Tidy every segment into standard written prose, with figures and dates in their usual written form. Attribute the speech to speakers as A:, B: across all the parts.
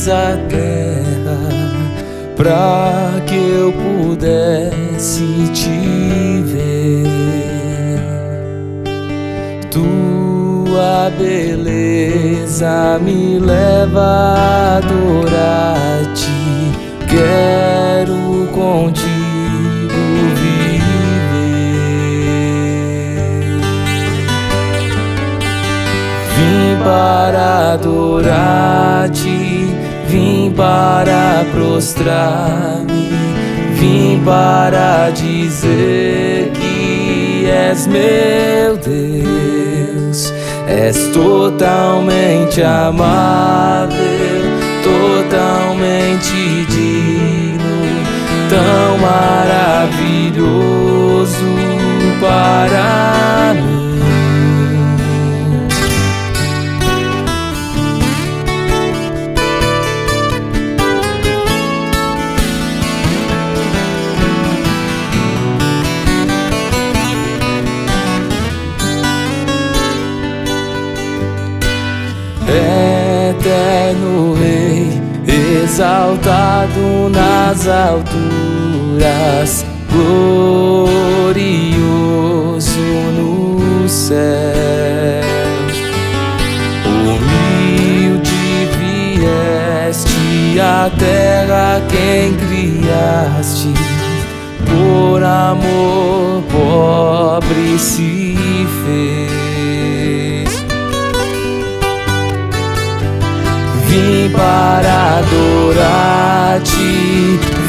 A: a terra pra que eu pudesse te ver. Tua beleza me leva a adorar-te. Quero contigo viver. Vim para adorar-te, vim para prostrar-me, vim para dizer que és meu Deus. És totalmente amável, totalmente digno, tão maravilhoso para mim. Eterno Rei, exaltado nas alturas, glorioso no céu. Humilde vieste à terra, quem criaste, por amor pobre se fez. Vim para adorar-te,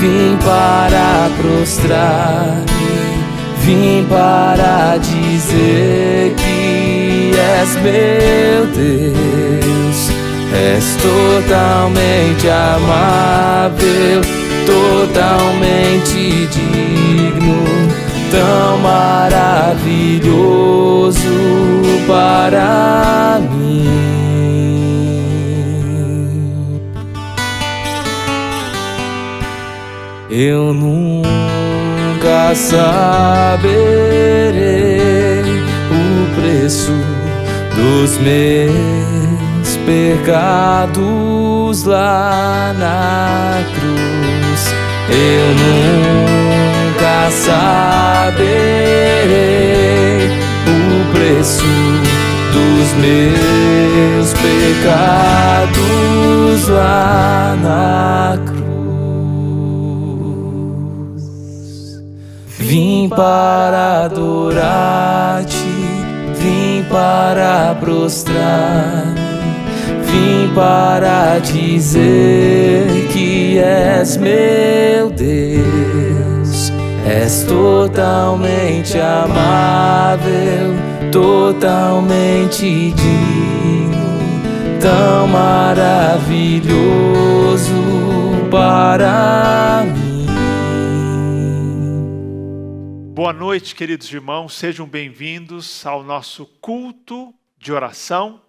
A: vim para prostrar-me, vim para dizer que és meu Deus. És totalmente amável, totalmente digno, tão maravilhoso para mim. Eu nunca saberei o preço dos meus pecados lá na cruz. Eu nunca saberei o preço dos meus pecados lá na cruz. Vim para adorar-te, vim para prostrar-me, vim para dizer que és meu Deus. És totalmente amável, totalmente digno, tão maravilhoso para mim.
B: Boa noite, queridos irmãos, sejam bem-vindos ao nosso culto de oração,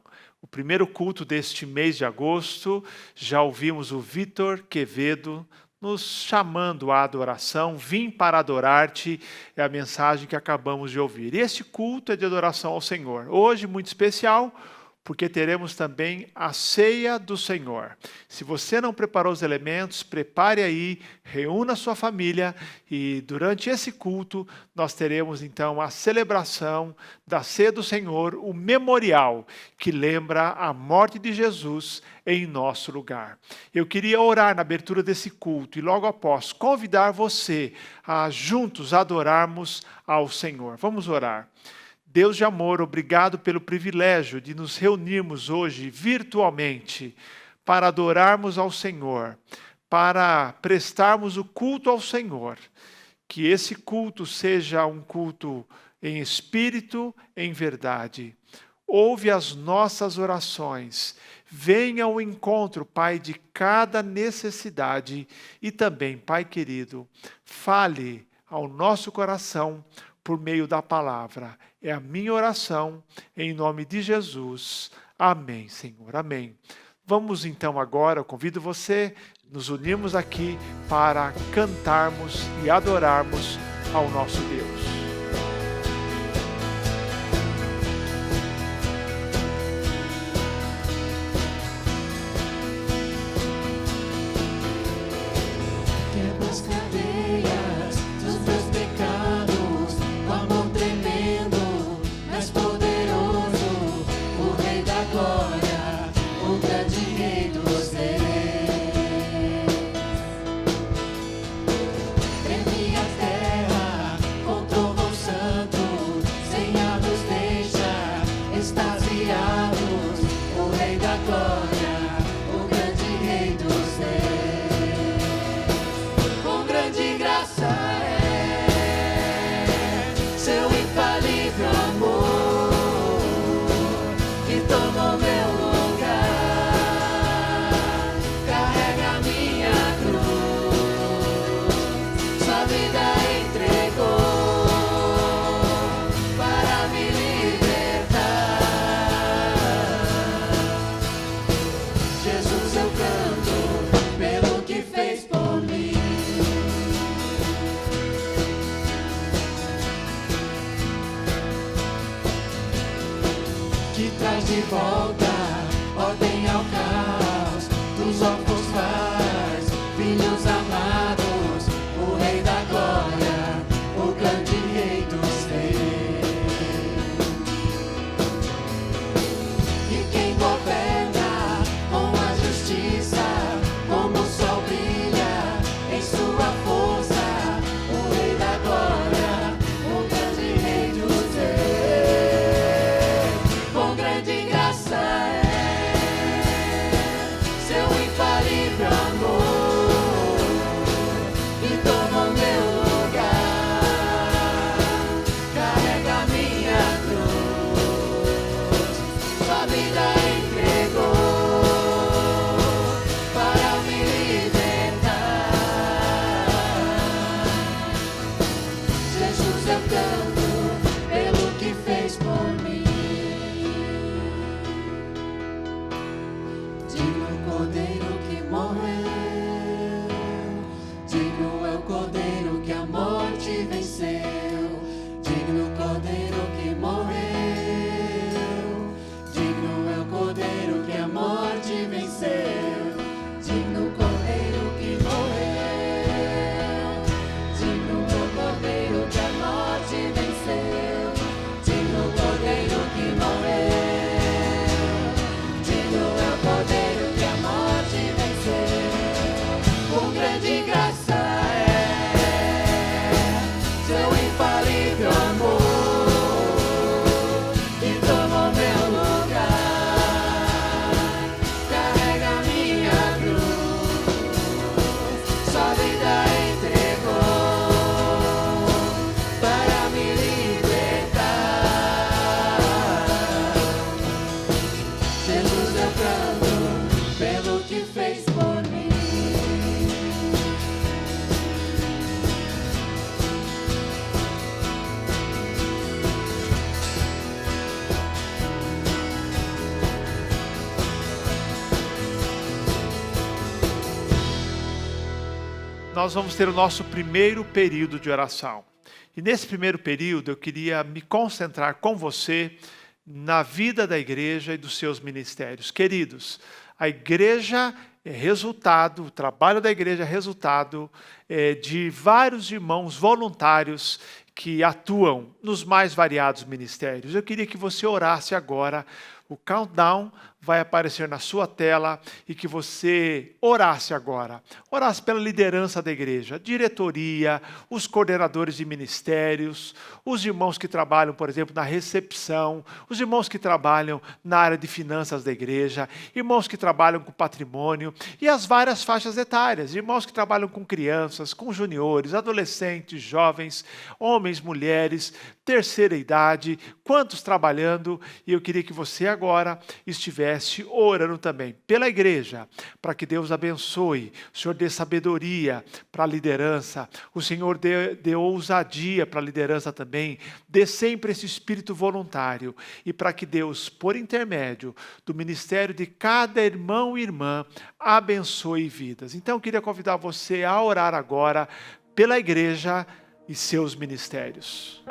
B: o primeiro culto deste mês de agosto. Já ouvimos o Vitor Quevedo nos chamando à adoração. Vim para adorar-te, é a mensagem que acabamos de ouvir. E este culto é de adoração ao Senhor. Hoje, muito especial, porque teremos também a ceia do Senhor. Se você não preparou os elementos, prepare aí, reúna a sua família e durante esse culto nós teremos então a celebração da ceia do Senhor, o memorial que lembra a morte de Jesus em nosso lugar. Eu queria orar na abertura desse culto e logo após convidar você a juntos adorarmos ao Senhor. Vamos orar. Deus de amor, obrigado pelo privilégio de nos reunirmos hoje virtualmente para adorarmos ao Senhor, para prestarmos o culto ao Senhor. Que esse culto seja um culto em espírito, em verdade. Ouve as nossas orações. Venha ao encontro, Pai, de cada necessidade e também, Pai querido, fale ao nosso coração por meio da palavra. É a minha oração, em nome de Jesus. Amém, Senhor. Amém. Vamos então agora, eu convido você, nos unirmos aqui para cantarmos e adorarmos ao nosso Deus.
A: traz de volta ordem ao caos, dos órfãos faz filhos amados, o Rei da Glória, o grande Rei dos Reis. E quem governa com a justiça, como o sol brilha em sua força, o Rei da Glória, o grande Rei dos Reis. Com grande graça é seu infalível amor, que toma o meu lugar, carrega a minha cruz, sua vida entregou para me libertar. Jesus, eu canto pelo que fez por mim. Digno o Cordeiro que morreu, digno é o Cordeiro que a morte venceu. Digno o Cordeiro que morreu, digno é o Cordeiro que a morte venceu. Digno o Cordeiro que morreu, digno é o Cordeiro que a morte venceu. Digno o Cordeiro que morreu, digno é o Cordeiro que a morte venceu. Com grande graça é seu infalível amor, que toma o meu lugar, carrega a minha cruz, sua vida entregou para me libertar. Jesus, eu canto pelo que fez por mim.
B: Nós vamos ter o nosso primeiro período de oração. E nesse primeiro período eu queria me concentrar com você na vida da igreja e dos seus ministérios. Queridos, a igreja é resultado, o trabalho da igreja é resultado de vários irmãos voluntários que atuam nos mais variados ministérios. Eu queria que você orasse agora. O countdown vai aparecer na sua tela e que você orasse agora. Orasse pela liderança da igreja, diretoria, os coordenadores de ministérios, os irmãos que trabalham, por exemplo, na recepção, os irmãos que trabalham na área de finanças da igreja, irmãos que trabalham com patrimônio e as várias faixas etárias, irmãos que trabalham com crianças, com juniores, adolescentes, jovens, homens, mulheres, terceira idade, quantos trabalhando, e eu queria que você agora estivesse orando também pela igreja, para que Deus abençoe, o Senhor dê sabedoria para a liderança, o Senhor dê ousadia para a liderança também, dê sempre esse espírito voluntário, e para que Deus, por intermédio do ministério de cada irmão e irmã, abençoe vidas. Então eu queria convidar você a orar agora pela igreja e seus ministérios.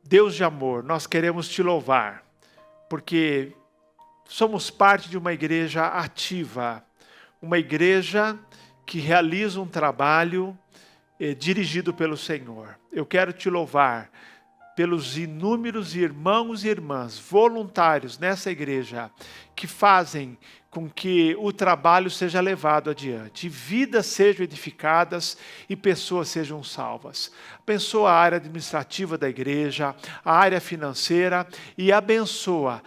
B: Deus de amor, nós queremos te louvar, porque somos parte de uma igreja ativa, uma igreja que realiza um trabalho dirigido pelo Senhor. Eu quero te louvar pelos inúmeros irmãos e irmãs voluntários nessa igreja que fazem com que o trabalho seja levado adiante, vidas sejam edificadas e pessoas sejam salvas. Abençoa a área administrativa da igreja, a área financeira e abençoa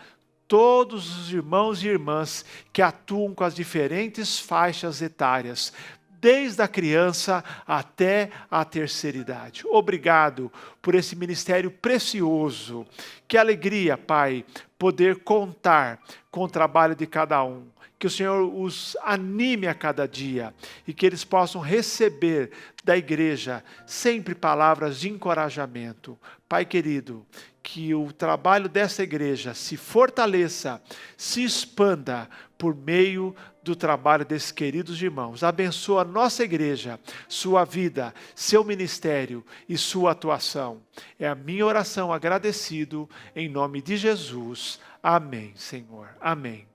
B: todos os irmãos e irmãs que atuam com as diferentes faixas etárias, desde a criança até a terceira idade. Obrigado por esse ministério precioso. Que alegria, Pai, poder contar com o trabalho de cada um. Que o Senhor os anime a cada dia e que eles possam receber da igreja sempre palavras de encorajamento. Pai querido, que o trabalho dessa igreja se fortaleça, se expanda por meio do trabalho desses queridos irmãos. Abençoa a nossa igreja, sua vida, seu ministério e sua atuação. É a minha oração agradecido em nome de Jesus. Amém, Senhor. Amém.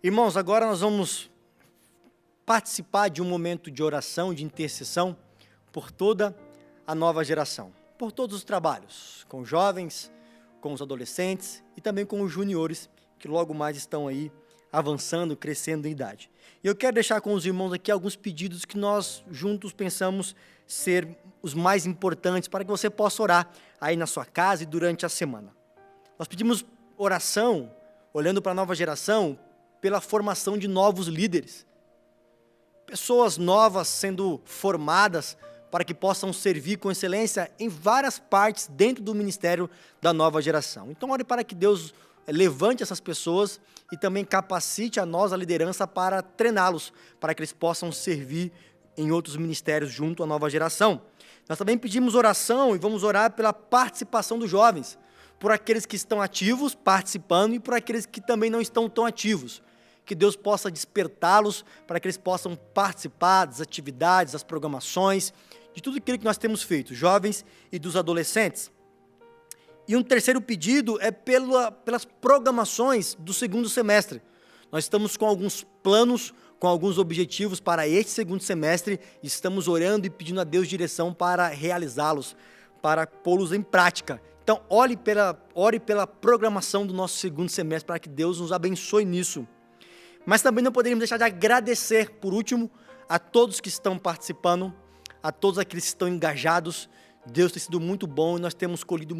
C: Irmãos, agora nós vamos participar de um momento de oração, de intercessão por toda a nova geração, por todos os trabalhos, com os jovens, com os adolescentes e também com os juniores, que logo mais estão aí avançando, crescendo em idade. E eu quero deixar com os irmãos aqui alguns pedidos que nós juntos pensamos ser os mais importantes para que você possa orar aí na sua casa e durante a semana. Nós pedimos oração, olhando para a nova geração, pela formação de novos líderes. Pessoas novas sendo formadas para que possam servir com excelência em várias partes dentro do ministério da nova geração. Então, ore para que Deus levante essas pessoas e também capacite a nós, a liderança, para treiná-los, para que eles possam servir em outros ministérios junto à nova geração. Nós também pedimos oração e vamos orar pela participação dos jovens, por aqueles que estão ativos, participando, e por aqueles que também não estão tão ativos. Que Deus possa despertá-los para que eles possam participar das atividades, das programações, de tudo aquilo que nós temos feito, jovens e dos adolescentes. E um terceiro pedido é pelas programações do segundo semestre. Nós estamos com alguns planos, com alguns objetivos para este segundo semestre, e estamos orando e pedindo a Deus direção para realizá-los, para pô-los em prática. Então, ore pela programação do nosso segundo semestre, para que Deus nos abençoe nisso. Mas também não poderíamos deixar de agradecer, por último, a todos que estão participando, a todos aqueles que estão engajados. Deus tem sido muito bom e nós temos colhido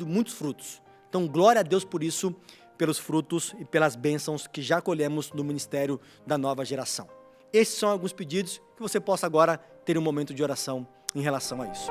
C: muitos frutos. Então, glória a Deus por isso, pelos frutos e pelas bênçãos que já colhemos no ministério da nova geração. Esses são alguns pedidos que você possa agora ter um momento de oração em relação a isso.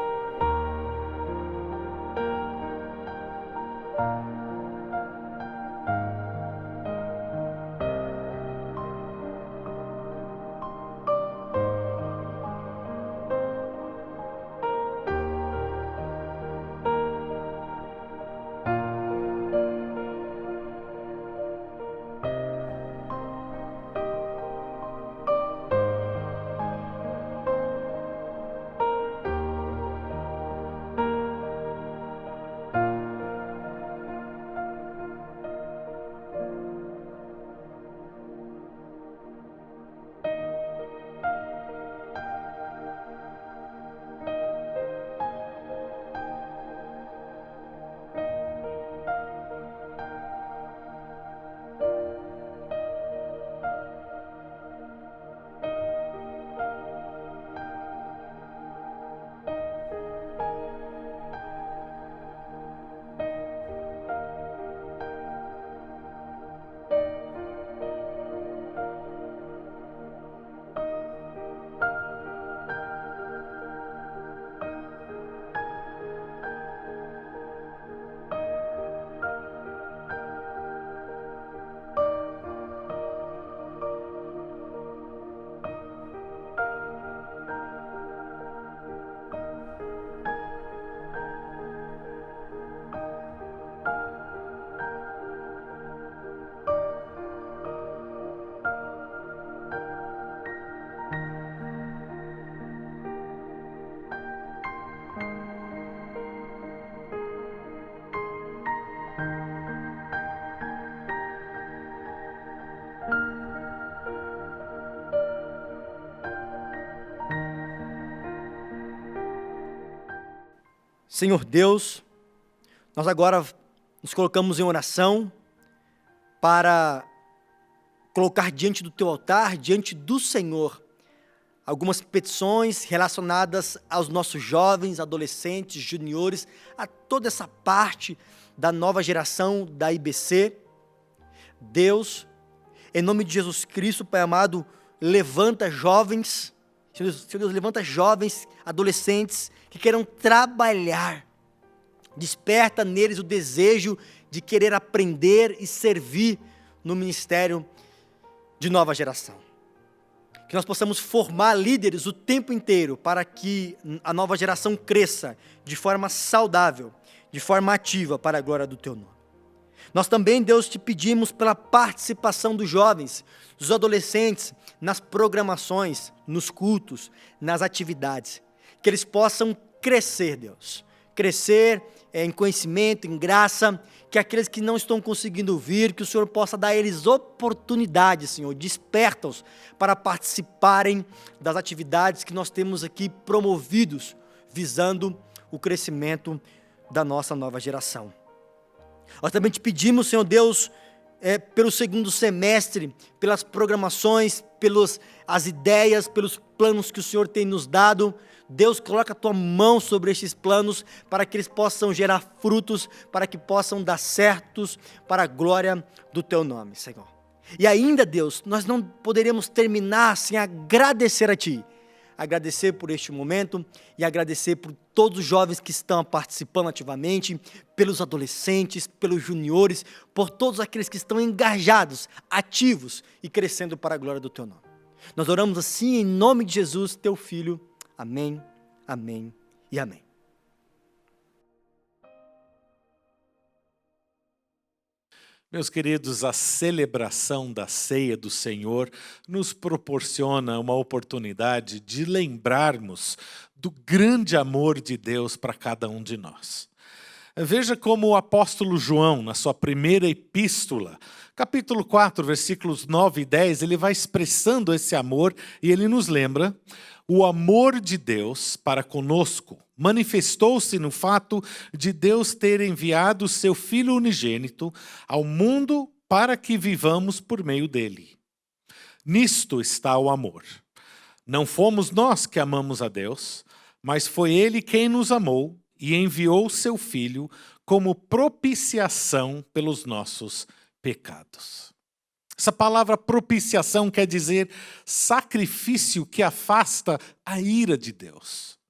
C: Senhor Deus, nós agora nos colocamos em oração para colocar diante do teu altar, diante do Senhor, algumas petições relacionadas aos nossos jovens, adolescentes, juniores, a toda essa parte da nova geração da IBC. Deus, em nome de Jesus Cristo, Pai amado, levanta jovens, Senhor Deus, levanta jovens, adolescentes que queiram trabalhar. Desperta neles o desejo de querer aprender e servir no ministério de nova geração. Que nós possamos formar líderes o tempo inteiro para que a nova geração cresça de forma saudável, de forma ativa para a glória do teu nome. Nós também, Deus, te pedimos pela participação dos jovens, dos adolescentes, nas programações, nos cultos, nas atividades. Que eles possam crescer, Deus. Crescer em conhecimento, em graça. Que aqueles que não estão conseguindo vir, que o Senhor possa dar a eles oportunidade, Senhor. Desperta-os para participarem das atividades que nós temos aqui promovidos, visando o crescimento da nossa nova geração. Nós também te pedimos, Senhor Deus, pelo segundo semestre, pelas programações, pelas as ideias, pelos planos que o Senhor tem nos dado. Deus, coloca a tua mão sobre estes planos para que eles possam gerar frutos, para que possam dar certos para a glória do teu nome, Senhor. E ainda, Deus, nós não poderíamos terminar sem agradecer a ti. Agradecer por este momento e agradecer por todos os jovens que estão participando ativamente, pelos adolescentes, pelos juniores, por todos aqueles que estão engajados, ativos e crescendo para a glória do teu nome. Nós oramos assim em nome de Jesus, teu Filho. Amém, amém e amém.
D: Meus queridos, a celebração da ceia do Senhor nos proporciona uma oportunidade de lembrarmos do grande amor de Deus para cada um de nós. Veja como o apóstolo João, na sua primeira epístola, capítulo 4, versículos 9 e 10, ele vai expressando esse amor e ele nos lembra: o amor de Deus para conosco manifestou-se no fato de Deus ter enviado o seu Filho unigênito ao mundo para que vivamos por meio dele. Nisto está o amor. Não fomos nós que amamos a Deus, mas foi ele quem nos amou e enviou o seu Filho como propiciação pelos nossos pecados. Essa palavra propiciação quer dizer sacrifício que afasta a ira de Deus.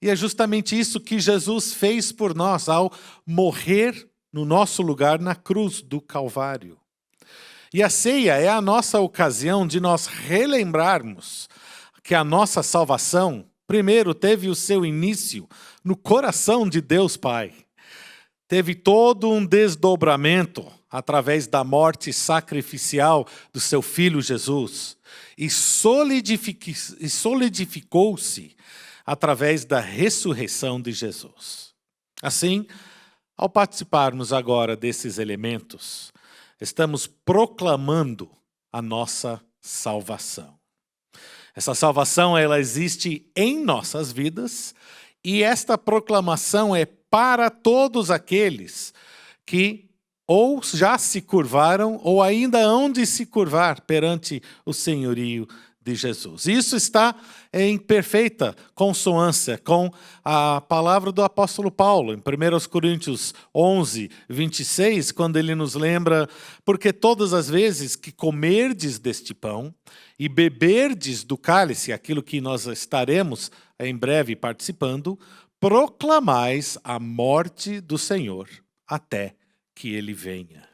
D: E é justamente isso que Jesus fez por nós ao morrer no nosso lugar na cruz do Calvário. E a ceia é a nossa ocasião de nós relembrarmos que a nossa salvação, primeiro, teve o seu início no coração de Deus Pai. Teve todo um desdobramento através da morte sacrificial do seu Filho Jesus. E solidificou-se através da ressurreição de Jesus. Assim, ao participarmos agora desses elementos, estamos proclamando a nossa salvação. Essa salvação, ela existe em nossas vidas e esta proclamação é para todos aqueles que ou já se curvaram ou ainda hão de se curvar perante o senhorio de Jesus. Isso está em perfeita consonância com a palavra do apóstolo Paulo, em 1 Coríntios 11, 26, quando ele nos lembra: porque todas as vezes que comerdes deste pão e beberdes do cálice, aquilo que nós estaremos em breve participando, proclamais a morte do Senhor até que ele venha.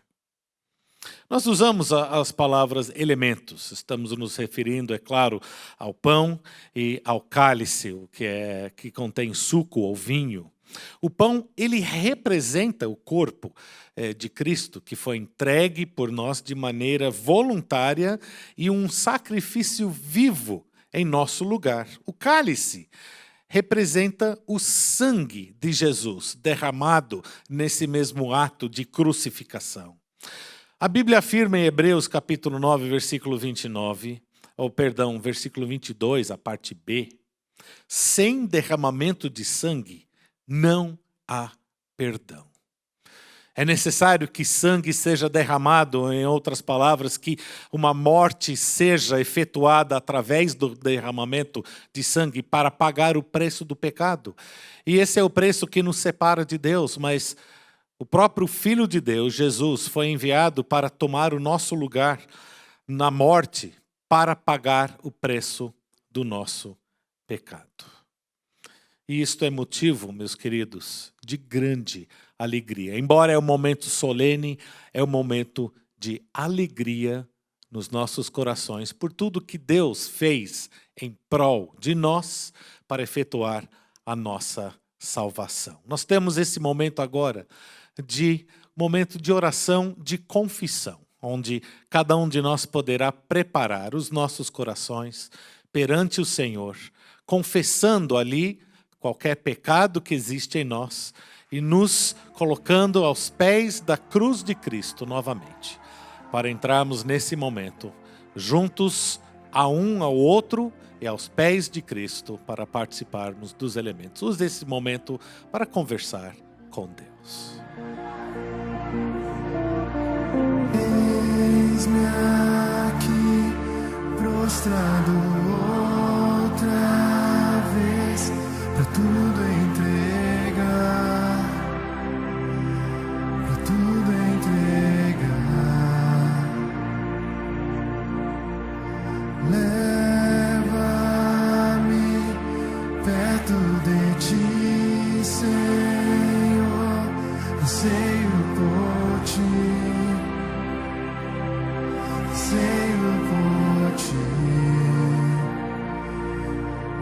D: Nós usamos as palavras elementos, estamos nos referindo, é claro, ao pão e ao cálice, o que contém suco ou vinho. O pão, ele representa o corpo de Cristo, que foi entregue por nós de maneira voluntária e um sacrifício vivo em nosso lugar. O cálice representa o sangue de Jesus derramado nesse mesmo ato de crucificação. A Bíblia afirma em Hebreus capítulo 9, versículo 29, versículo 22, a parte B: sem derramamento de sangue não há perdão. É necessário que sangue seja derramado, em outras palavras, que uma morte seja efetuada através do derramamento de sangue para pagar o preço do pecado. E esse é o preço que nos separa de Deus, mas o próprio Filho de Deus, Jesus, foi enviado para tomar o nosso lugar na morte, para pagar o preço do nosso pecado. E isto é motivo, meus queridos, de grande alegria. Embora é um momento solene, é um momento de alegria nos nossos corações por tudo que Deus fez em prol de nós para efetuar a nossa salvação. Nós temos esse momento agora momento de oração, de confissão, onde cada um de nós poderá preparar os nossos corações perante o Senhor, confessando ali qualquer pecado que existe em nós e nos colocando aos pés da cruz de Cristo novamente, para entrarmos nesse momento juntos a um ao outro e aos pés de Cristo para participarmos dos elementos. Use esse momento para conversar com Deus.
A: Eis-me aqui, prostrado outra vez, pra tudo entregar, pra tudo entregar. Leva-me perto de ti, Senhor, anseio por ti. Anseio por ti,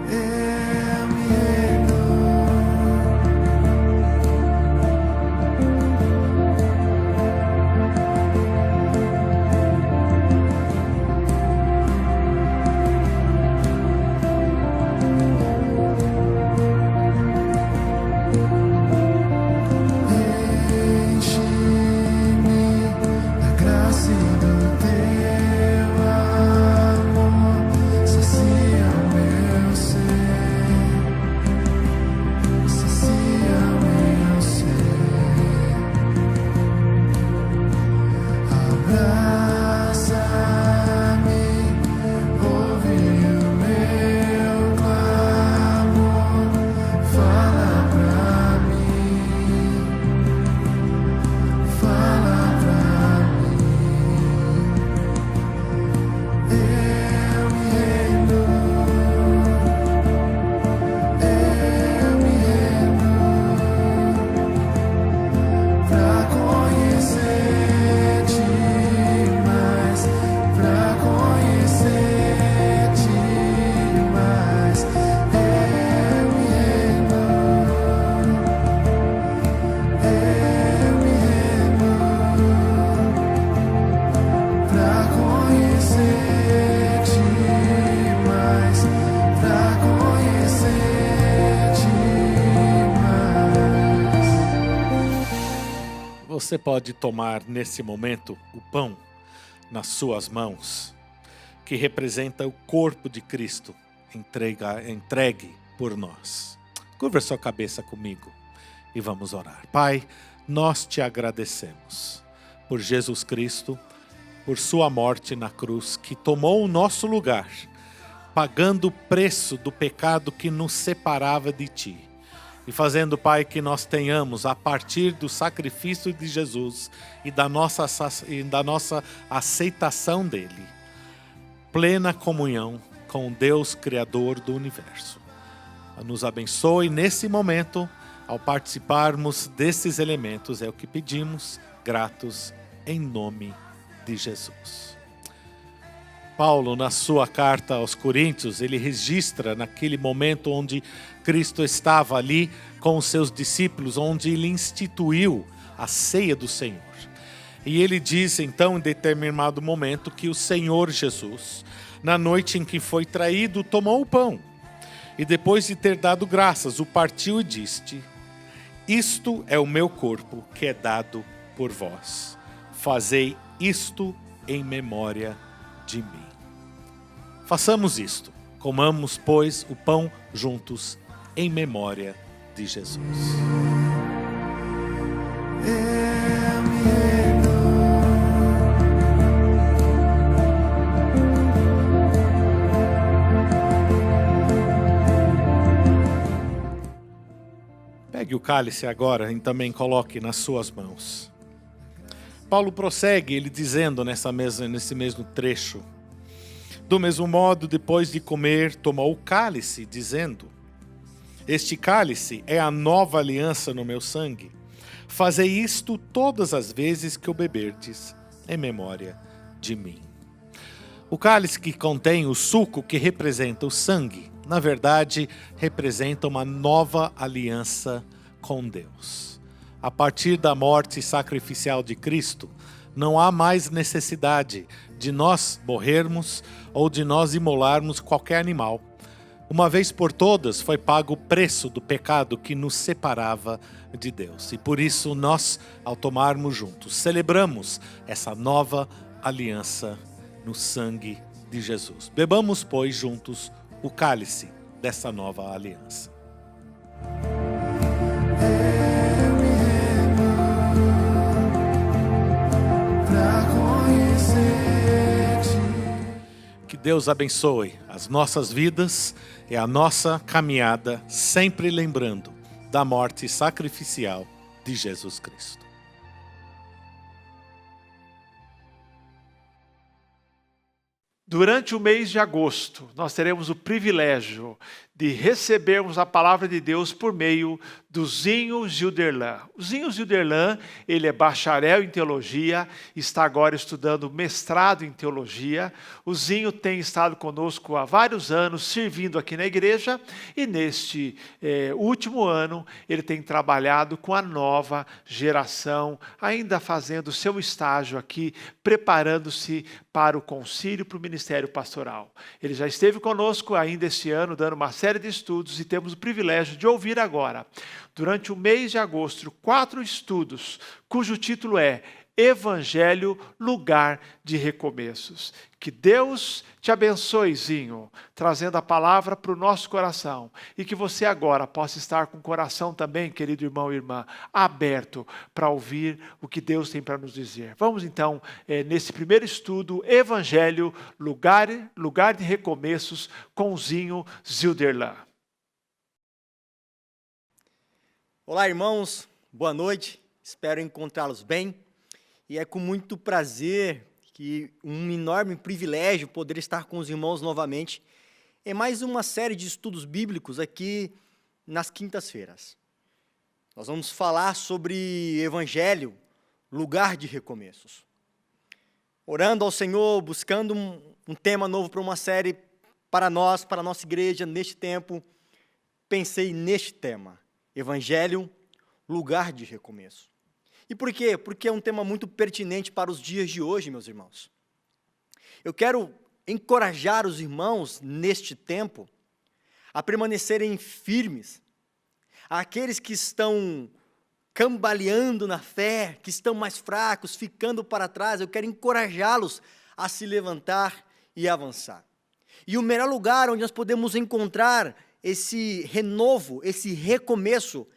A: eu me rendo. Enche-me da graça e do teu amor, sacia o meu ser, sacia o meu ser. Abraça-me, ouve o meu clamor, fala pra mim, fala pra mim. Eu me rendo, pra conhecer-te mais, pra conhecer-te mais. Eu me rendo, pra conhecer-te mais, pra conhecer-te mais.
D: Você pode tomar nesse momento o pão nas suas mãos, que representa o corpo de Cristo entregue por nós. Curva sua cabeça comigo e vamos orar. Pai, nós te agradecemos por Jesus Cristo, por sua morte na cruz, que tomou o nosso lugar, pagando o preço do pecado que nos separava de ti. E fazendo, Pai, que nós tenhamos, a partir do sacrifício de Jesus e da nossa aceitação dele, plena comunhão com Deus, Criador do universo. Nos abençoe nesse momento, ao participarmos desses elementos, é o que pedimos, gratos, em nome de Jesus. Paulo, na sua carta aos Coríntios, ele registra naquele momento onde Cristo estava ali com os seus discípulos, onde ele instituiu a ceia do Senhor. E ele diz então, em determinado momento, que o Senhor Jesus, na noite em que foi traído, tomou o pão. E depois de ter dado graças, o partiu e disse: isto é o meu corpo que é dado por vós. Fazei isto em memória de mim. Façamos isto. Comamos, pois, o pão juntos em memória de Jesus. Pegue o cálice agora e também coloque nas suas mãos. Paulo prossegue, ele dizendo nesse mesmo trecho: do mesmo modo, depois de comer, tomou o cálice, dizendo: este cálice é a nova aliança no meu sangue. Fazei isto todas as vezes que o beberdes, em memória de mim. O cálice que contém o suco que representa o sangue, na verdade, representa uma nova aliança com Deus. A partir da morte sacrificial de Cristo, não há mais necessidade de nós morrermos ou de nós imolarmos qualquer animal. Uma vez por todas foi pago o preço do pecado que nos separava de Deus. E por isso nós, ao tomarmos juntos, celebramos essa nova aliança no sangue de Jesus. Bebamos, pois, juntos o cálice dessa nova aliança. Que Deus abençoe as nossas vidas e a nossa caminhada, sempre lembrando da morte sacrificial de Jesus Cristo.
B: Durante o mês de agosto, nós teremos o privilégio de recebermos a palavra de Deus por meio do Zinho Gilderlan. O Zinho Gilderlan, ele é bacharel em teologia, está agora estudando mestrado em teologia. O Zinho tem estado conosco há vários anos, servindo aqui na igreja, e neste último ano, ele tem trabalhado com a nova geração, ainda fazendo seu estágio aqui, preparando-se para o concílio, para o ministério pastoral. Ele já esteve conosco ainda este ano, dando uma série de estudos, e temos o privilégio de ouvir agora, durante o mês de agosto, 4 estudos, cujo título é Evangelho, Lugar de Recomeços. Que Deus te abençoe, Zinho, trazendo a palavra para o nosso coração, e que você agora possa estar com o coração também, querido irmão e irmã, aberto para ouvir o que Deus tem para nos dizer. Vamos então, nesse primeiro estudo, Evangelho, Lugar de Recomeços, com o Zinho Gilderlan.
C: Olá, irmãos, boa noite, espero encontrá-los bem. E é com muito prazer, um enorme privilégio poder estar com os irmãos novamente em mais uma série de estudos bíblicos aqui nas quintas-feiras. Nós vamos falar sobre Evangelho, lugar de recomeços. Orando ao Senhor, buscando um tema novo para uma série para nós, para a nossa igreja, neste tempo, pensei neste tema, Evangelho, lugar de recomeço. E por quê? Porque é um tema muito pertinente para os dias de hoje, meus irmãos. Eu quero encorajar os irmãos, neste tempo, a permanecerem firmes. Aqueles que estão cambaleando na fé, que estão mais fracos, ficando para trás, eu quero encorajá-los a se levantar e avançar. E o melhor lugar onde nós podemos encontrar esse renovo, esse recomeço,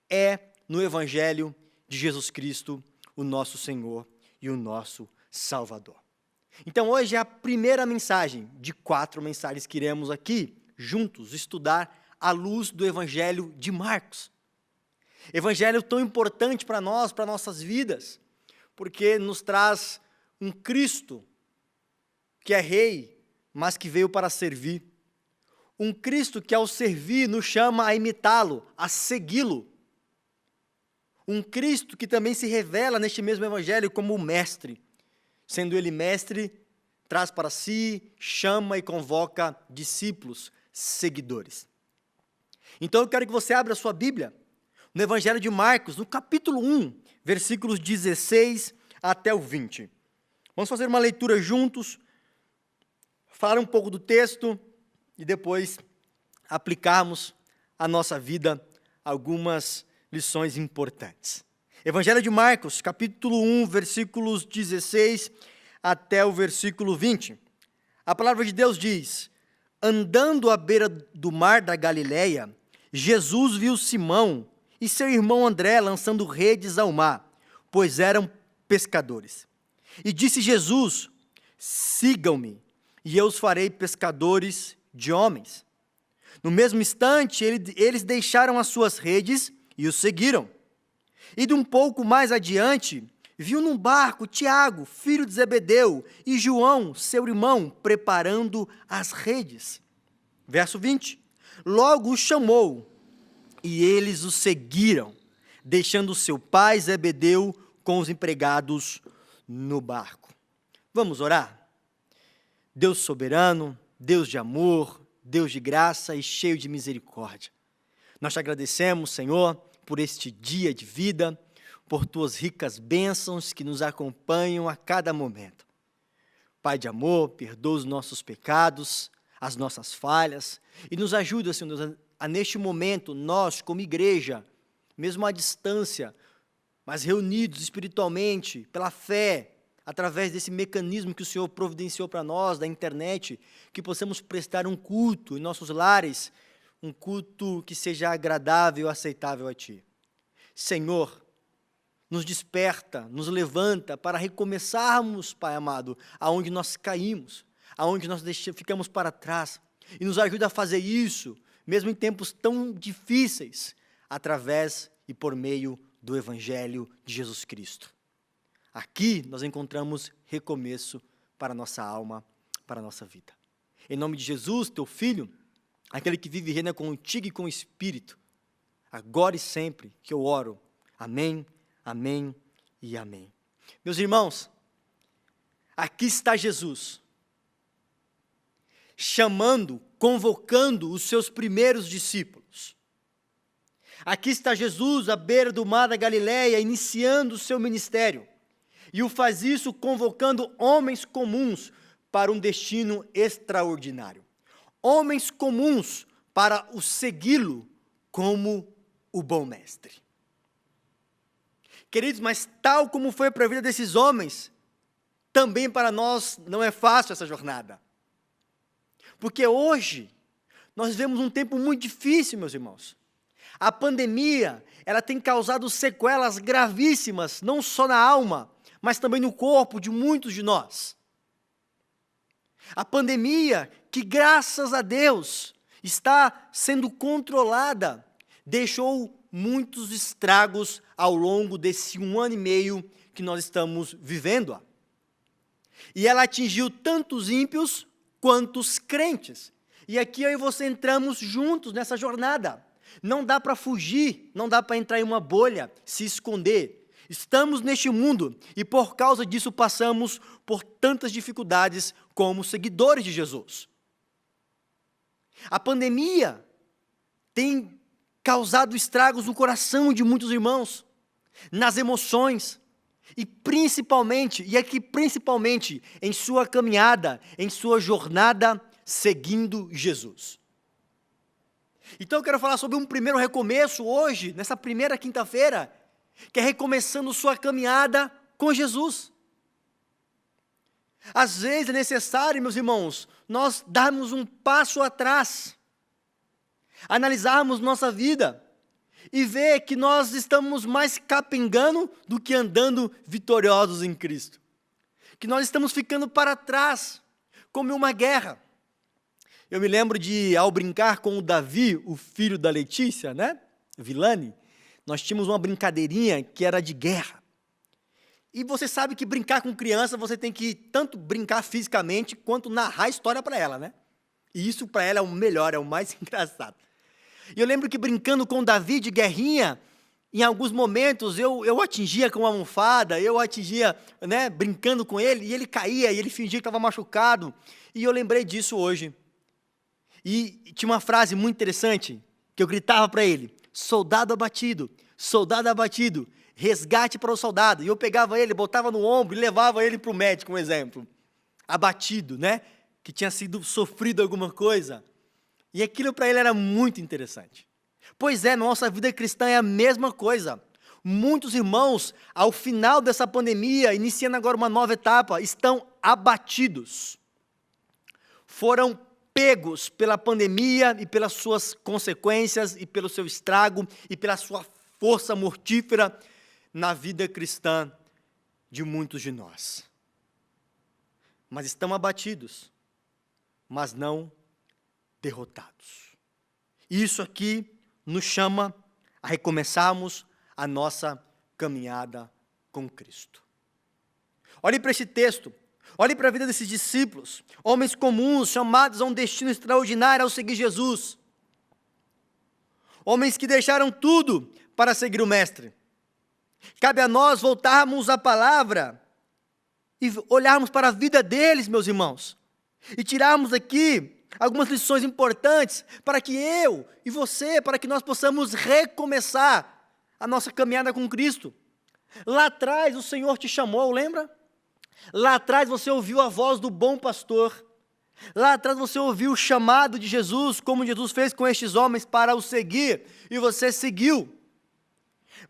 C: é no Evangelho de Jesus Cristo, o nosso Senhor e o nosso Salvador. Então hoje é a primeira mensagem de 4 mensagens que iremos aqui, juntos, estudar à luz do Evangelho de Marcos. Evangelho tão importante para nós, para nossas vidas, porque nos traz um Cristo que é rei, mas que veio para servir. Um Cristo que ao servir nos chama a imitá-lo, a segui-lo. Um Cristo que também se revela neste mesmo Evangelho como o mestre. Sendo ele mestre, traz para si, chama e convoca discípulos, seguidores. Então eu quero que você abra a sua Bíblia no Evangelho de Marcos, no capítulo 1, versículos 16 até o 20. Vamos fazer uma leitura juntos, falar um pouco do texto e depois aplicarmos à nossa vida algumas lições importantes. Evangelho de Marcos, capítulo 1, versículos 16 até o versículo 20. A palavra de Deus diz: andando à beira do mar da Galileia, Jesus viu Simão e seu irmão André lançando redes ao mar, pois eram pescadores. E disse Jesus: sigam-me, e eu os farei pescadores de homens. No mesmo instante, eles deixaram as suas redes e o seguiram. E de um pouco mais adiante, viu num barco Tiago, filho de Zebedeu, e João, seu irmão, preparando as redes. Verso 20. Logo o chamou, e eles o seguiram, deixando seu pai Zebedeu com os empregados no barco. Vamos orar? Deus soberano, Deus de amor, Deus de graça e cheio de misericórdia. Nós te agradecemos, Senhor, por este dia de vida, por tuas ricas bênçãos que nos acompanham a cada momento. Pai de amor, perdoa os nossos pecados, as nossas falhas, e nos ajuda, Senhor, a neste momento, nós como igreja, mesmo à distância, mas reunidos espiritualmente, pela fé, através desse mecanismo que o Senhor providenciou para nós, da internet, que possamos prestar um culto em nossos lares, um culto que seja agradável e aceitável a Ti. Senhor, nos desperta, nos levanta para recomeçarmos, Pai amado, aonde nós caímos, aonde nós ficamos para trás, e nos ajuda a fazer isso, mesmo em tempos tão difíceis, através e por meio do Evangelho de Jesus Cristo. Aqui nós encontramos recomeço para a nossa alma, para a nossa vida. Em nome de Jesus, Teu Filho, aquele que vive e reina contigo e com o Espírito, agora e sempre que eu oro. Amém, amém e amém. Meus irmãos, aqui está Jesus, chamando, convocando os seus primeiros discípulos. Aqui está Jesus à beira do mar da Galileia, iniciando o seu ministério. E o faz isso convocando homens comuns para um destino extraordinário. Homens comuns para o segui-lo como o bom mestre. Queridos, mas tal como foi para a vida desses homens, também para nós não é fácil essa jornada. Porque hoje nós vivemos um tempo muito difícil, meus irmãos. A pandemia, ela tem causado sequelas gravíssimas, não só na alma, mas também no corpo de muitos de nós. A pandemia, que graças a Deus está sendo controlada, deixou muitos estragos ao longo desse 1 ano e meio que nós estamos vivendo. E ela atingiu tanto os ímpios quanto os crentes. E aqui eu e você entramos juntos nessa jornada. Não dá para fugir, não dá para entrar em uma bolha, se esconder. Estamos neste mundo e por causa disso passamos por tantas dificuldades como seguidores de Jesus. A pandemia tem causado estragos no coração de muitos irmãos, nas emoções e principalmente em sua caminhada, em sua jornada seguindo Jesus. Então eu quero falar sobre um primeiro recomeço hoje, nessa primeira quinta-feira, que é recomeçando sua caminhada com Jesus. Às vezes é necessário, meus irmãos, nós darmos um passo atrás, analisarmos nossa vida e ver que nós estamos mais capengando do que andando vitoriosos em Cristo. Que nós estamos ficando para trás, como uma guerra. Eu me lembro ao brincar com o Davi, o filho da Letícia, né? Vilani, nós tínhamos uma brincadeirinha que era de guerra. E você sabe que brincar com criança, você tem que tanto brincar fisicamente, quanto narrar a história para ela, né? E isso para ela é o melhor, é o mais engraçado. E eu lembro que brincando com o Davi de guerrinha, em alguns momentos eu atingia com uma almofada, eu atingia, né, brincando com ele, e ele caía, e ele fingia que estava machucado. E eu lembrei disso hoje. E tinha uma frase muito interessante, que eu gritava para ele: soldado abatido, resgate para o soldado. E eu pegava ele, botava no ombro e levava ele para o médico, um exemplo. Abatido, né? Que tinha sido sofrido alguma coisa. E aquilo para ele era muito interessante. Pois é, nossa vida cristã é a mesma coisa. Muitos irmãos, ao final dessa pandemia, iniciando agora uma nova etapa, estão abatidos. Foram pegos pela pandemia e pelas suas consequências, e pelo seu estrago, e pela sua força mortífera na vida cristã de muitos de nós. Mas estão abatidos, mas não derrotados. Isso aqui nos chama a recomeçarmos a nossa caminhada com Cristo. Olhe para este texto, olhe para a vida desses discípulos, homens comuns, chamados a um destino extraordinário ao seguir Jesus. Homens que deixaram tudo para seguir o Mestre. Cabe a nós voltarmos à palavra e olharmos para a vida deles, meus irmãos, e tirarmos aqui algumas lições importantes para que eu e você, para que nós possamos recomeçar a nossa caminhada com Cristo. Lá atrás o Senhor te chamou, lembra? Lá atrás você ouviu a voz do bom pastor. Lá atrás você ouviu o chamado de Jesus, como Jesus fez com estes homens para o seguir, e você seguiu.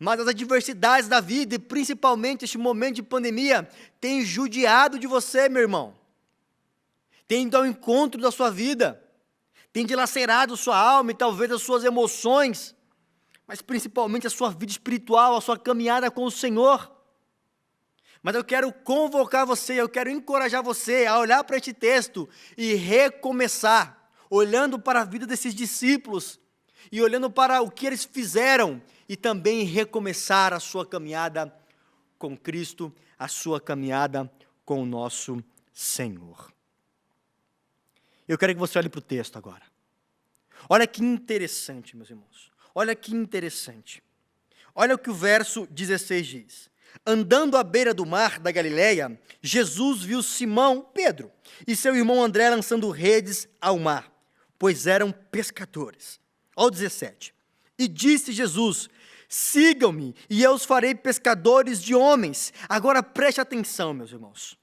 C: Mas as adversidades da vida, e principalmente este momento de pandemia, têm judiado de você, meu irmão. Tem ido ao encontro da sua vida, tem dilacerado sua alma e talvez as suas emoções, mas principalmente a sua vida espiritual, a sua caminhada com o Senhor. Mas eu quero convocar você, eu quero encorajar você a olhar para este texto e recomeçar, olhando para a vida desses discípulos e olhando para o que eles fizeram e também recomeçar a sua caminhada com Cristo, a sua caminhada com o nosso Senhor. Eu quero que você olhe para o texto agora. Olha que interessante, meus irmãos. Olha que interessante. Olha o que o verso 16 diz. Andando à beira do mar da Galileia, Jesus viu Simão, Pedro, e seu irmão André lançando redes ao mar, pois eram pescadores. Olha o 17. E disse Jesus: sigam-me, e eu os farei pescadores de homens. Agora preste atenção, meus irmãos.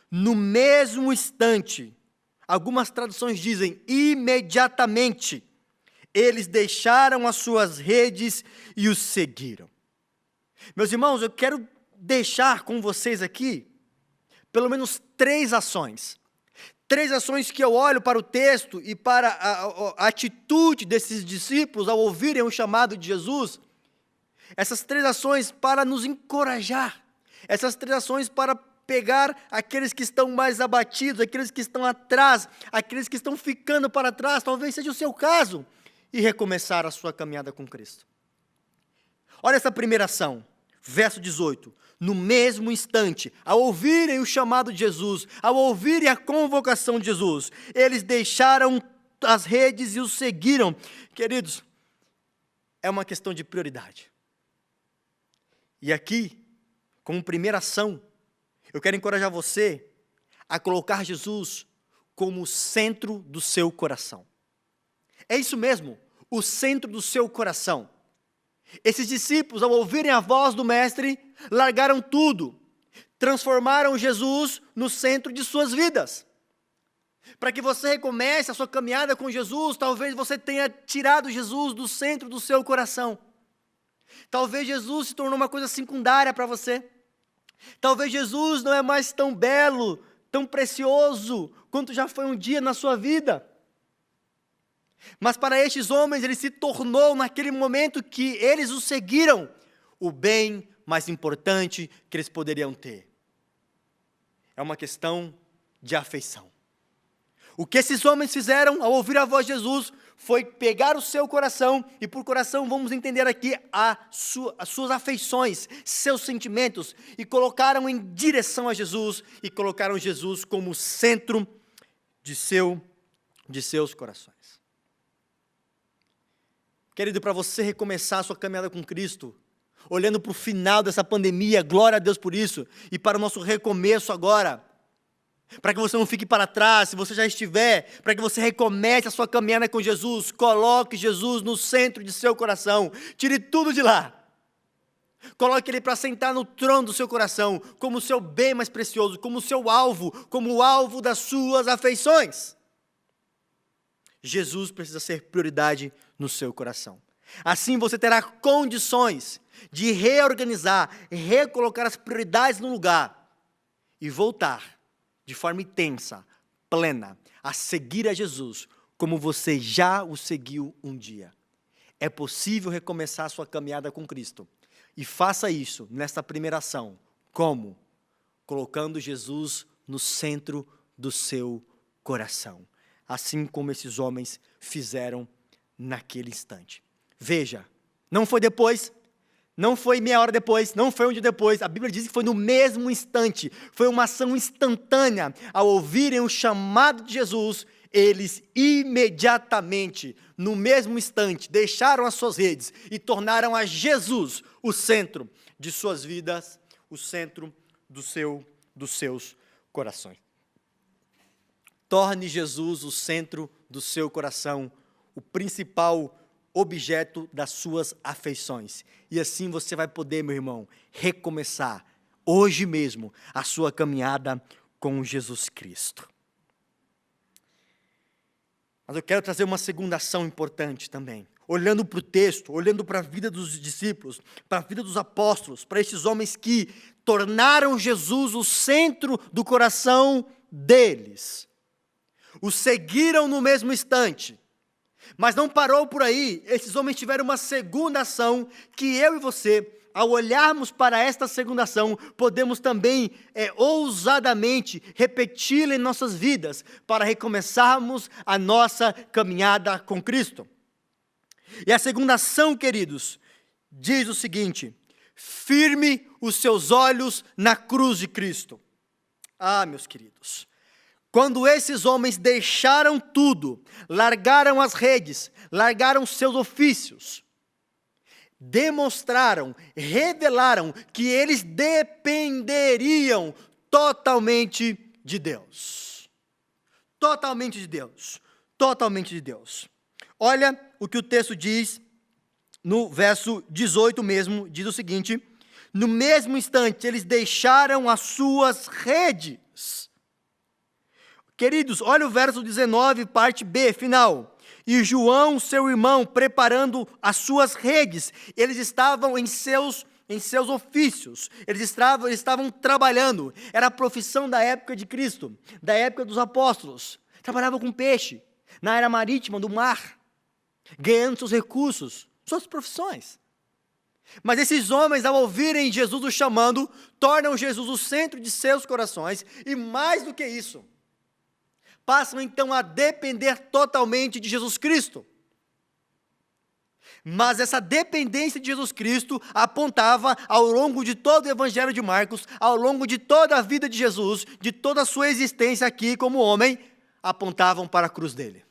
C: No mesmo instante, algumas traduções dizem imediatamente, eles deixaram as suas redes e os seguiram. Meus irmãos, eu quero deixar com vocês aqui pelo menos 3 ações. 3 ações que eu olho para o texto e para a atitude desses discípulos ao ouvirem o chamado de Jesus. Essas 3 ações para nos encorajar. Essas 3 ações para pegar aqueles que estão mais abatidos, aqueles que estão atrás, aqueles que estão ficando para trás, talvez seja o seu caso, e recomeçar a sua caminhada com Cristo. Olha essa primeira ação, verso 18. No mesmo instante, ao ouvirem o chamado de Jesus, ao ouvirem a convocação de Jesus, eles deixaram as redes e os seguiram. Queridos, é uma questão de prioridade. E aqui, como primeira ação, eu quero encorajar você a colocar Jesus como o centro do seu coração. É isso mesmo, o centro do seu coração. Esses discípulos, ao ouvirem a voz do Mestre, largaram tudo, transformaram Jesus no centro de suas vidas. Para que você recomece a sua caminhada com Jesus, talvez você tenha tirado Jesus do centro do seu coração. Talvez Jesus se tornou uma coisa secundária para você. Talvez Jesus não é mais tão belo, tão precioso, quanto já foi um dia na sua vida. Mas para estes homens, ele se tornou, naquele momento que eles o seguiram, o bem mais importante que eles poderiam ter. É uma questão de afeição. O que esses homens fizeram ao ouvir a voz de Jesus foi pegar o seu coração, e por coração vamos entender aqui as suas afeições, seus sentimentos, e colocaram em direção a Jesus, e colocaram Jesus como centro de seus corações. Querido, para você recomeçar a sua caminhada com Cristo, olhando para o final dessa pandemia, glória a Deus por isso, e para o nosso recomeço agora, para que você não fique para trás, se você já estiver, para que você recomece a sua caminhada com Jesus, coloque Jesus no centro de seu coração, tire tudo de lá, coloque Ele para sentar no trono do seu coração, como o seu bem mais precioso, como o seu alvo, como o alvo das suas afeições. Jesus precisa ser prioridade no seu coração. Assim você terá condições de reorganizar, recolocar as prioridades no lugar e voltar de forma intensa, plena, a seguir a Jesus como você já o seguiu um dia. É possível recomeçar a sua caminhada com Cristo E faça isso nesta primeira ação. Como? Colocando Jesus no centro do seu coração. Assim como esses homens fizeram naquele instante. Veja, não foi depois, não foi meia hora depois, não foi um dia depois. A Bíblia diz que foi no mesmo instante. Foi uma ação instantânea. Ao ouvirem o chamado de Jesus, eles imediatamente, no mesmo instante, deixaram as suas redes e tornaram a Jesus o centro de suas vidas, o centro dos seus corações. Torne Jesus o centro do seu coração, o principal objeto das suas afeições. E assim você vai poder, meu irmão, recomeçar hoje mesmo a sua caminhada com Jesus Cristo. Mas eu quero trazer uma segunda ação importante também. Olhando para o texto, olhando para a vida dos discípulos, para a vida dos apóstolos, para esses homens que tornaram Jesus o centro do coração deles. O seguiram no mesmo instante. Mas não parou por aí. Esses homens tiveram uma segunda ação que eu e você, ao olharmos para esta segunda ação, podemos também ousadamente repeti-la em nossas vidas para recomeçarmos a nossa caminhada com Cristo. E a segunda ação, queridos, diz o seguinte: firme os seus olhos na cruz de Cristo. Ah, meus queridos, quando esses homens deixaram tudo, largaram as redes, largaram seus ofícios, demonstraram, revelaram que eles dependeriam totalmente de Deus. Totalmente de Deus. Totalmente de Deus. Olha o que o texto diz no verso 18 mesmo, diz o seguinte: no mesmo instante eles deixaram as suas redes. Queridos, olha o verso 19, parte B, final. E João, seu irmão, preparando as suas redes, eles estavam em seus ofícios, eles estavam trabalhando, era a profissão da época de Cristo, da época dos apóstolos, trabalhavam com peixe, na área marítima do mar, ganhando seus recursos, suas profissões. Mas esses homens, ao ouvirem Jesus o chamando, tornam Jesus o centro de seus corações, e mais do que isso, passam então a depender totalmente de Jesus Cristo. Mas essa dependência de Jesus Cristo apontava ao longo de todo o Evangelho de Marcos, ao longo de toda a vida de Jesus, de toda a sua existência aqui como homem, apontavam para a cruz dele.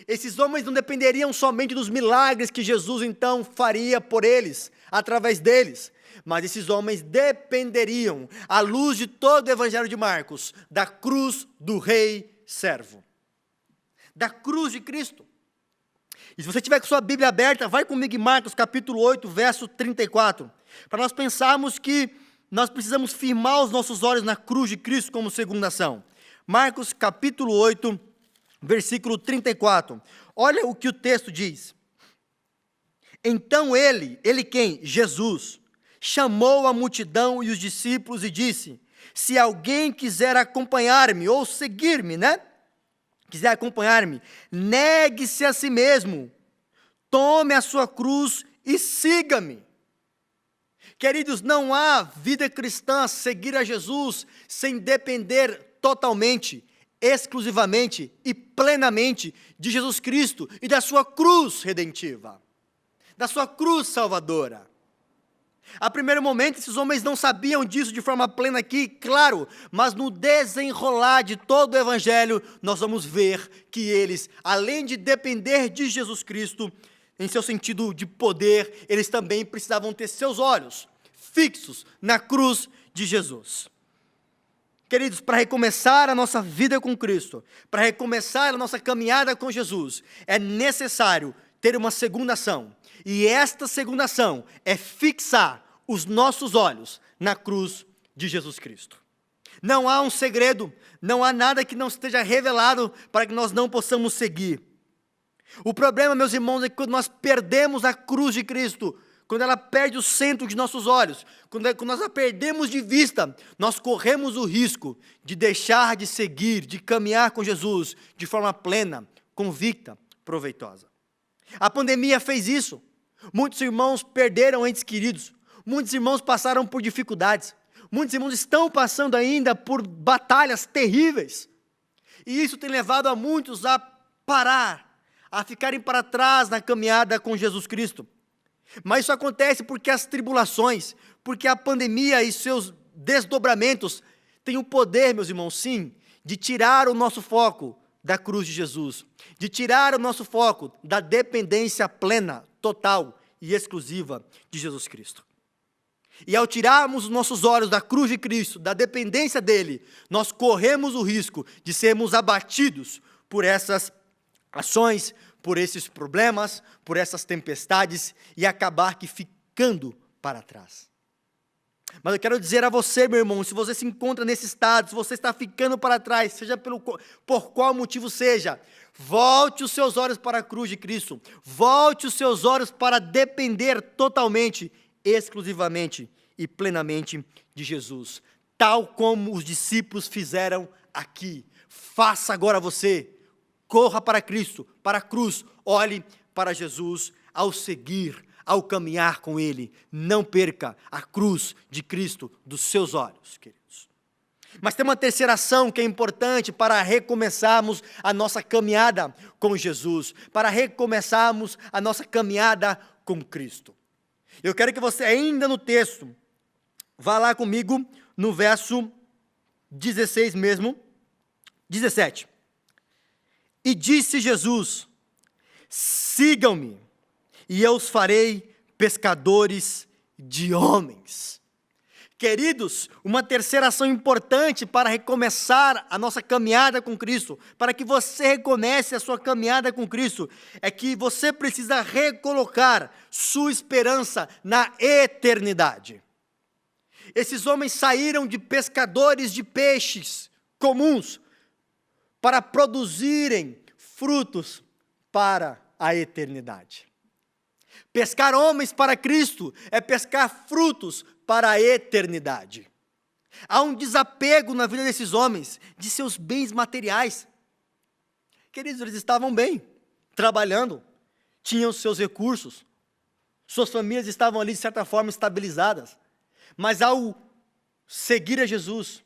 C: Esses homens não dependeriam somente dos milagres que Jesus então faria por eles, através deles, mas esses homens dependeriam, à luz de todo o Evangelho de Marcos, da cruz do Rei Servo, da cruz de Cristo. E se você tiver com sua Bíblia aberta, vai comigo em Marcos capítulo 8, verso 34, para nós pensarmos que nós precisamos firmar os nossos olhos na cruz de Cristo como segunda ação. Marcos capítulo 8, versículo 34. Olha o que o texto diz. Então ele quem? Jesus, chamou a multidão e os discípulos e disse: se alguém quiser acompanhar-me, ou seguir-me, quiser acompanhar-me, negue-se a si mesmo, tome a sua cruz e siga-me. Queridos, não há vida cristã seguir a Jesus sem depender totalmente, exclusivamente e plenamente de Jesus Cristo e da sua cruz redentiva, da sua cruz salvadora. A primeiro momento, esses homens não sabiam disso de forma plena aqui, claro, mas no desenrolar de todo o Evangelho, nós vamos ver que eles, além de depender de Jesus Cristo, em seu sentido de poder, eles também precisavam ter seus olhos fixos na cruz de Jesus. Queridos, para recomeçar a nossa vida com Cristo, para recomeçar a nossa caminhada com Jesus, é necessário ter uma segunda ação. E esta segunda ação é fixar os nossos olhos na cruz de Jesus Cristo. Não há um segredo, não há nada que não esteja revelado para que nós não possamos seguir. O problema, meus irmãos, é que quando nós perdemos a cruz de Cristo, quando ela perde o centro de nossos olhos, quando nós a perdemos de vista, nós corremos o risco de deixar de seguir, de caminhar com Jesus de forma plena, convicta, proveitosa. A pandemia fez isso. Muitos irmãos perderam entes queridos. Muitos irmãos passaram por dificuldades. Muitos irmãos estão passando ainda por batalhas terríveis. E isso tem levado a muitos a parar, a ficarem para trás na caminhada com Jesus Cristo. Mas isso acontece porque as tribulações, porque a pandemia e seus desdobramentos têm o poder, meus irmãos, sim, de tirar o nosso foco da cruz de Jesus, de tirar o nosso foco da dependência plena, total e exclusiva de Jesus Cristo. E ao tirarmos os nossos olhos da cruz de Cristo, da dependência dele, nós corremos o risco de sermos abatidos por essas ações, por esses problemas, por essas tempestades e acabar que ficando para trás. Mas eu quero dizer a você, meu irmão, se você se encontra nesse estado, se você está ficando para trás, seja por qual motivo seja, volte os seus olhos para a cruz de Cristo, volte os seus olhos para depender totalmente, exclusivamente e plenamente de Jesus, tal como os discípulos fizeram aqui. Faça agora você, corra para Cristo, para a cruz, olhe para Jesus ao seguir, ao caminhar com Ele. Não perca a cruz de Cristo dos seus olhos, queridos. Mas tem uma terceira ação que é importante para recomeçarmos a nossa caminhada com Jesus, para recomeçarmos a nossa caminhada com Cristo. Eu quero que você, ainda no texto, vá lá comigo no verso 16 mesmo, 17. E disse Jesus: sigam-me, e eu os farei pescadores de homens. Queridos, uma terceira ação importante para recomeçar a nossa caminhada com Cristo, para que você recomece a sua caminhada com Cristo, é que você precisa recolocar sua esperança na eternidade. Esses homens saíram de pescadores de peixes comuns para produzirem frutos para a eternidade. Pescar homens para Cristo é pescar frutos para a eternidade. Há um desapego na vida desses homens, de seus bens materiais. Queridos, eles estavam bem, trabalhando, tinham seus recursos, suas famílias estavam ali de certa forma estabilizadas. Mas ao seguir a Jesus,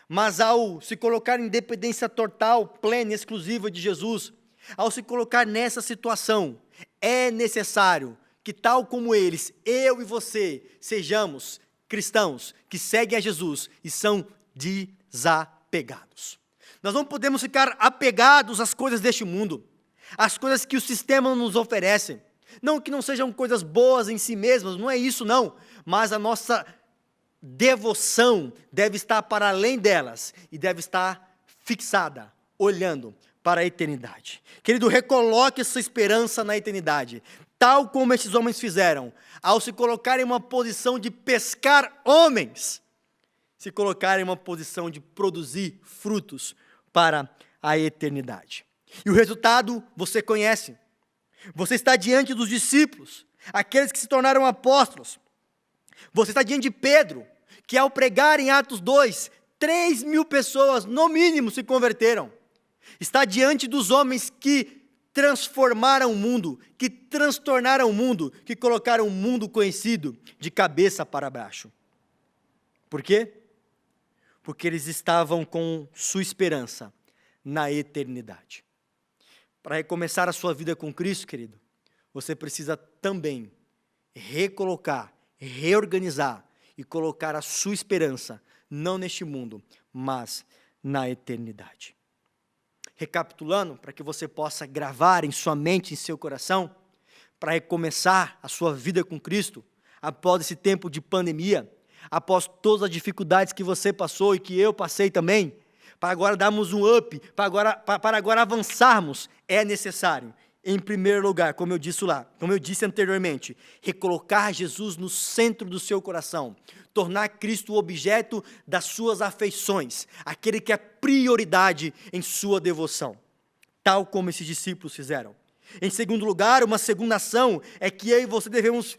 C: mas ao se colocar em dependência total, plena e exclusiva de Jesus, ao se colocar nessa situação, é necessário que, tal como eles, eu e você, sejamos cristãos que seguem a Jesus e são desapegados. Nós não podemos ficar apegados às coisas deste mundo, às coisas que o sistema nos oferece. Não que não sejam coisas boas em si mesmas, não é isso não, mas a nossa devoção deve estar para além delas e deve estar fixada, olhando para a eternidade. Querido, recoloque a sua esperança na eternidade, tal como esses homens fizeram, ao se colocar em uma posição de pescar homens, se colocar em uma posição de produzir frutos para a eternidade. E o resultado você conhece. Você está diante dos discípulos, aqueles que se tornaram apóstolos. Você está diante de Pedro, que ao pregar em Atos 2, 3.000 pessoas, no mínimo, se converteram. Está diante dos homens que transformaram o mundo, que transtornaram o mundo, que colocaram o mundo conhecido de cabeça para baixo. Por quê? Porque eles estavam com sua esperança na eternidade. Para recomeçar a sua vida com Cristo, querido, você precisa também recolocar, reorganizar e colocar a sua esperança, não neste mundo, mas na eternidade. Recapitulando, para que você possa gravar em sua mente, em seu coração, para recomeçar a sua vida com Cristo, após esse tempo de pandemia, após todas as dificuldades que você passou e que eu passei também, para agora darmos um up, para agora avançarmos, é necessário, em primeiro lugar, como eu disse anteriormente, recolocar Jesus no centro do seu coração, tornar Cristo o objeto das suas afeições, aquele que é prioridade em sua devoção, tal como esses discípulos fizeram. Em segundo lugar, uma segunda ação é que eu e você devemos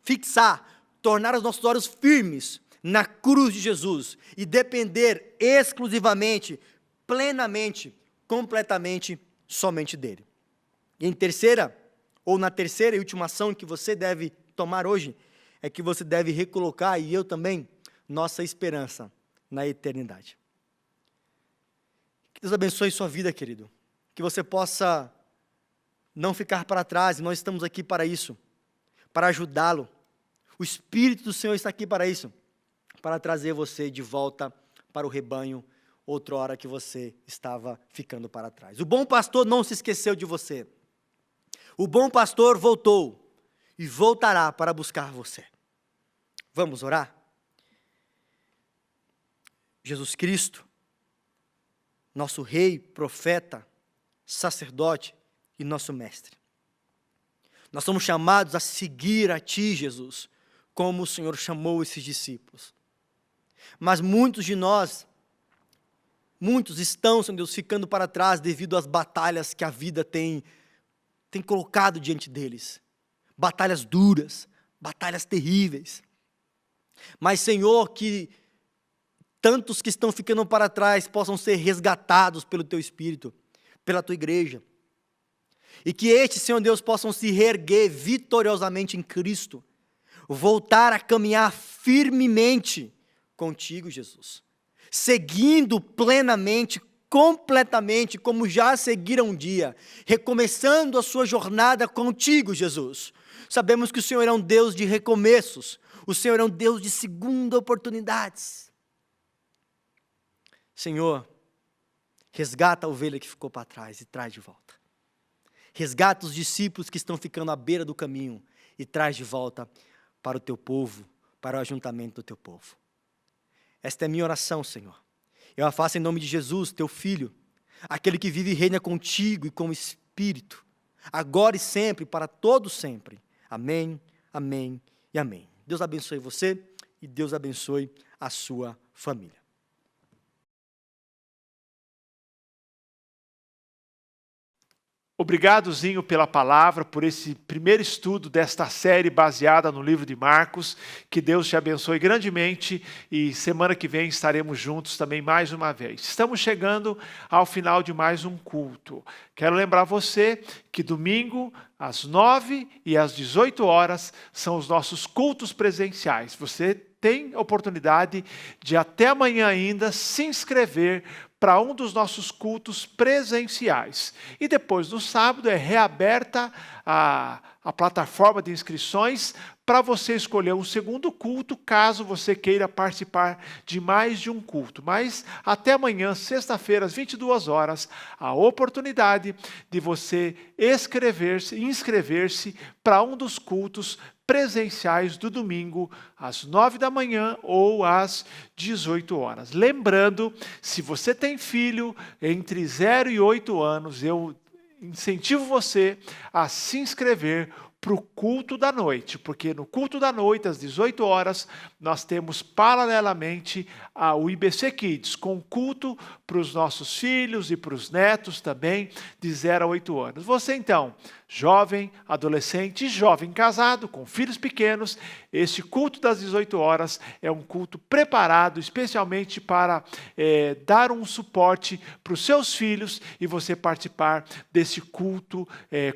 C: fixar, tornar os nossos olhos firmes na cruz de Jesus e depender exclusivamente, plenamente, completamente, somente dele. E em terceira ou na terceira e última ação que você deve tomar hoje, é que você deve recolocar, e eu também, nossa esperança na eternidade. Que Deus abençoe sua vida, querido. Que você possa não ficar para trás, e nós estamos aqui para isso, para ajudá-lo. O Espírito do Senhor está aqui para isso, para trazer você de volta para o rebanho, outrora que você estava ficando para trás. O bom pastor não se esqueceu de você. O bom pastor voltou e voltará para buscar você. Vamos orar? Jesus Cristo, nosso Rei, profeta, sacerdote e nosso Mestre. Nós somos chamados a seguir a Ti, Jesus, como o Senhor chamou esses discípulos. Mas muitos de nós, muitos estão, Senhor Deus, ficando para trás devido às batalhas que a vida tem colocado diante deles. Batalhas duras, batalhas terríveis. Mas, Senhor, que tantos que estão ficando para trás possam ser resgatados pelo Teu Espírito, pela Tua igreja. E que estes, Senhor Deus, possam se reerguer vitoriosamente em Cristo, voltar a caminhar firmemente contigo, Jesus, seguindo plenamente, completamente, como já seguiram um dia, recomeçando a sua jornada contigo, Jesus. Sabemos que o Senhor é um Deus de recomeços, o Senhor é um Deus de segunda oportunidades. Senhor, resgata a ovelha que ficou para trás e traz de volta. Resgata os discípulos que estão ficando à beira do caminho e traz de volta para o teu povo, para o ajuntamento do teu povo. Esta é a minha oração, Senhor. Eu a faço em nome de Jesus, teu Filho, aquele que vive e reina contigo e com o Espírito, agora e sempre, para todos sempre. Amém, amém e amém. Deus abençoe você e Deus abençoe a sua família.
B: Obrigado, Zinho, pela palavra, por esse primeiro estudo desta série baseada no livro de Marcos. Que Deus te abençoe grandemente e semana que vem estaremos juntos também mais uma vez. Estamos chegando ao final de mais um culto. Quero lembrar você que domingo, às 9 e às 18 horas, são os nossos cultos presenciais. Você tem oportunidade de até amanhã ainda se inscrever para um dos nossos cultos presenciais. E depois, no sábado, é reaberta a plataforma de inscrições para você escolher um segundo culto, caso você queira participar de mais de um culto. Mas até amanhã, sexta-feira, às 22 horas, a oportunidade de você inscrever-se para um dos cultos presenciais do domingo, às 9 da manhã ou às 18 horas. Lembrando, se você tem filho entre 0 e 8 anos, eu incentivo você a se inscrever para o culto da noite, porque no culto da noite, às 18 horas, nós temos paralelamente o IBC Kids, com culto para os nossos filhos e para os netos também, de 0 a 8 anos. Você então, jovem, adolescente e jovem casado, com filhos pequenos, este culto das 18 horas é um culto preparado especialmente para dar um suporte para os seus filhos e você participar desse culto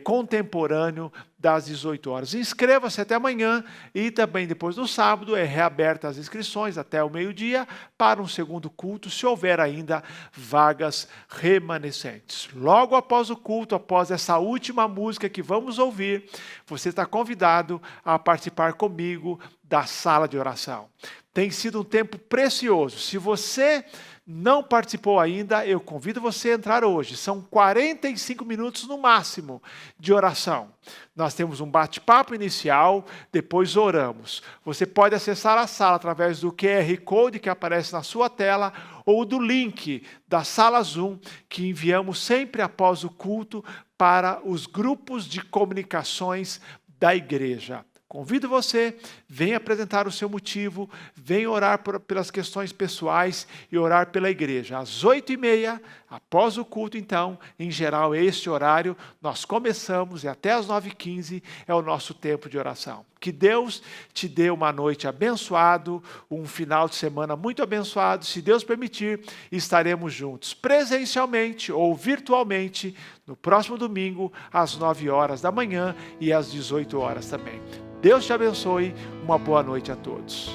B: contemporâneo das 18 horas. Inscreva-se até amanhã e também depois do sábado é reaberta as inscrições até o meio-dia para um segundo culto, se houver ainda vagas remanescentes. Logo após o culto, após essa última música que vamos ouvir, você está convidado a participar comigo da sala de oração. Tem sido um tempo precioso. Se você não participou ainda, eu convido você a entrar hoje. São 45 minutos no máximo de oração. Nós temos um bate-papo inicial, depois oramos. Você pode acessar a sala através do QR Code que aparece na sua tela ou do link da sala Zoom que enviamos sempre após o culto para os grupos de comunicações da igreja. Convido você, venha apresentar o seu motivo, venha orar pelas questões pessoais e orar pela igreja. Às 8h30, após o culto, então, em geral, é este horário, nós começamos e até às 9h15 é o nosso tempo de oração. Que Deus te dê uma noite abençoada, um final de semana muito abençoado. Se Deus permitir, estaremos juntos presencialmente ou virtualmente no próximo domingo, às 9h da manhã e às 18h também. Deus te abençoe, uma boa noite a todos.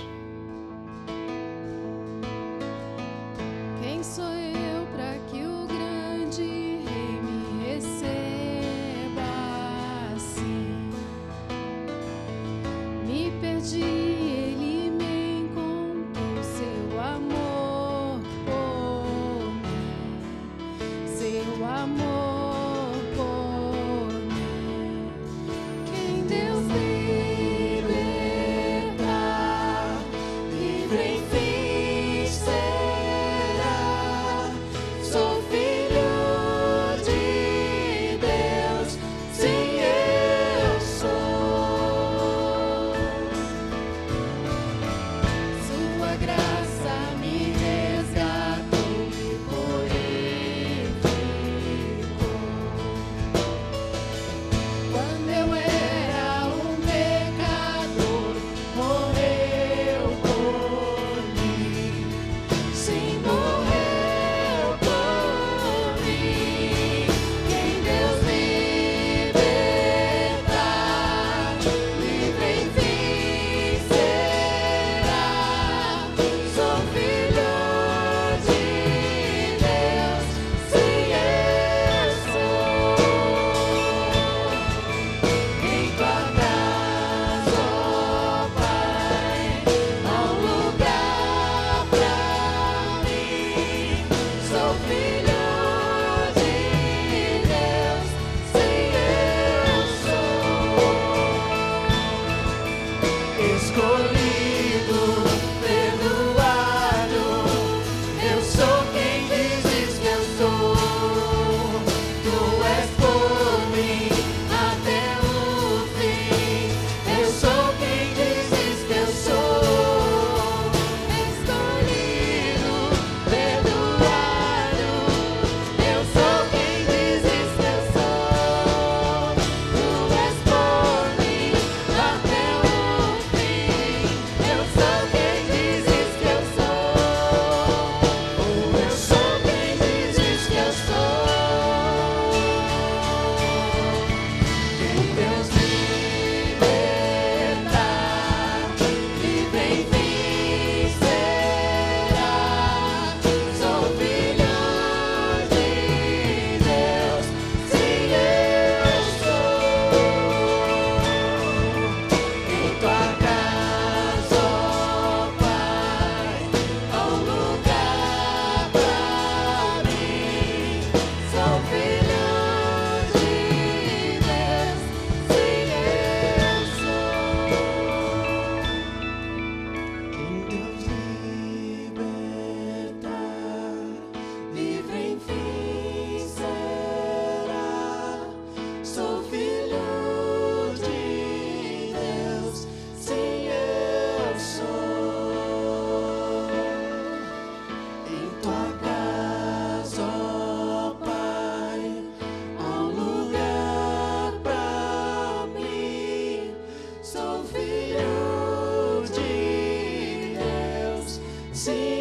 A: Quem sou eu para que o grande Rei me receba assim? Me perdi, ele me encontrou, seu amor por mim, seu amor por mim. Quem Deus libertar, livre enfim será. Sou filho de Deus, sim, eu sou. Sua graça me resgatou, me purificou. Quando eu era um pecador, morreu por mim. Sim, morreu por mim. Quem Deus libertar, livre enfim será. Sou filho de Deus, sim, eu sou. Em tua casa, ó Pai, há um lugar pra mim. Sou filho de Deus, sim, eu sou. Escolhido, perdoado, eu sou quem dizes que eu sou. Tu és por mim até o fim. Eu sou quem dizes que eu sou. Escolhido, perdoado, eu sou quem dizes que eu sou. Tu és por mim até o fim. Eu sou quem dizes que eu sou. Eu sou quem dizes que eu sou. Quem Deus libertar, livre enfim será. Sou filho de Deus, sim, eu sou. Em tua casa, ó Pai, há um lugar pra mim. Sou filho de Deus, sim, eu sou. Quem Deus libertar, livre enfim será. Sou filho de Deus, sim, eu sou. Em tua casa, ó Pai, há um lugar pra mim. Sou filho de Deus, sim,